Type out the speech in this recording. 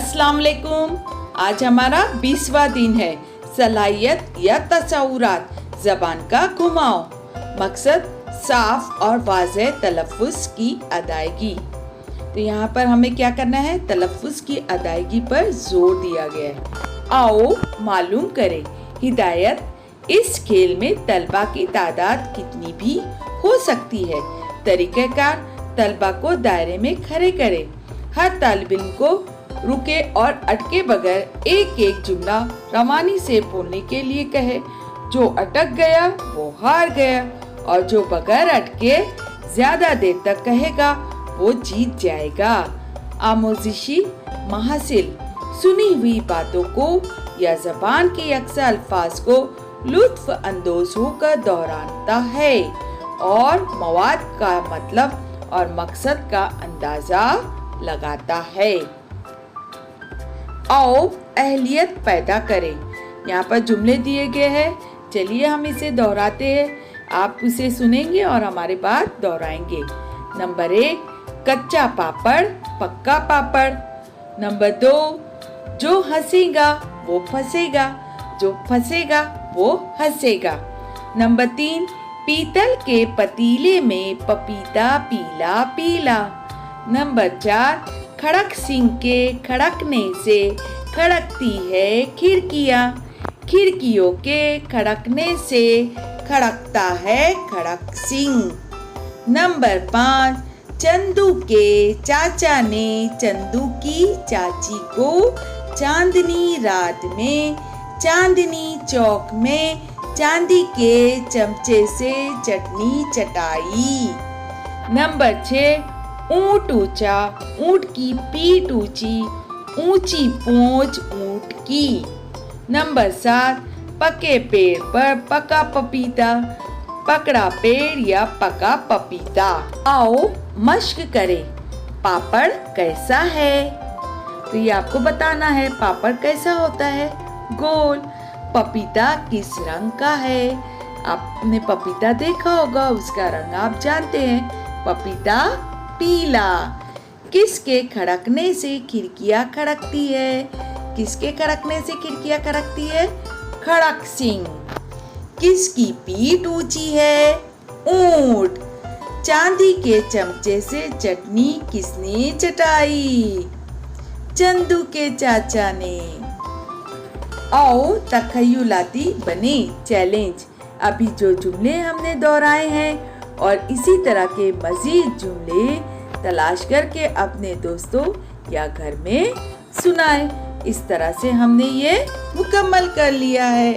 अस्सलाम वालेकुम। आज हमारा 20वां दिन है। सलाहियत या तसव्वुरात, ज़बान का घुमाव। मकसद साफ और वाज़ेह तलफ़्फ़ुज़ की अदायगी। तो यहाँ पर हमें क्या करना है, तलफ़्फ़ुज़ की अदायगी पर जोर दिया गया है। आओ मालूम करें हिदायत। इस खेल में तलबा की तादाद कितनी भी हो सकती है। तरीक़ेकार, तलबा को दायरे में खड़े करें। हर तालिब इल्म को रुके और अटके बगैर एक एक जुमला रवानी से बोलने के लिए कहे। जो अटक गया वो हार गया और जो बगैर अटके ज्यादा देर तक कहेगा वो जीत जाएगा। आमोजिशी महासिल, सुनी हुई बातों को या ज़बान के अक्सर अल्फाज को लुत्फ अंदोज होकर दोहराता है और मवाद का मतलब और मकसद का अंदाजा लगाता है। आओ अहलियत पैदा करें। यहाँ पर जुमले दिए गए हैं, चलिए हम इसे दोहराते हैं। आप इसे सुनेंगे और हमारे बाद दोहराएंगे। नंबर 1, कच्चा पापड़ पक्का पापड़। नंबर 2, जो हंसेगा वो फंसेगा, जो फंसेगा वो हंसेगा। नंबर 3, पीतल के पतीले में पपीता पीला पीला। नंबर 4, खड़क सिंह के खड़कने से खड़कती है खिड़कियाँ, खिड़कियों के खड़कने से खड़कता है खड़क सिंह। नंबर 5, चंदू के चाचा ने चंदू की चाची को चांदनी रात में चांदनी चौक में चांदी के चमचे से चटनी चटाई। नंबर 6, ऊंट ऊंचा ऊंट की पीठ ऊंची, ऊंची पूंछ ऊंट की। नंबर 7, पके पेड़ पर पका पपीता, पकड़ा पेड़ या पका पपीता। आओ मश्क करें। पापड़ कैसा है? तो ये आपको बताना है, पापड़ कैसा होता है? गोल। पपीता किस रंग का है? आपने पपीता देखा होगा, उसका रंग आप जानते हैं, पपीता पीला। किसके खड़कने से खिड़कियाँ खड़कती है? किसके खड़कने से खिड़कियाँ खड़कती है? खड़क सिंह। किसकी पीठ ऊंची है? ऊंट। चांदी के चमचे से चटनी किसने चटाई? चंदू के चाचा ने। आओ तखय्युलाती बने चैलेंज। अभी जो जुमले हमने दोहराए हैं और इसी तरह के मजीद जुमले तलाश करके अपने दोस्तों या घर में सुनाएं। इस तरह से हमने ये मुकम्मल कर लिया है।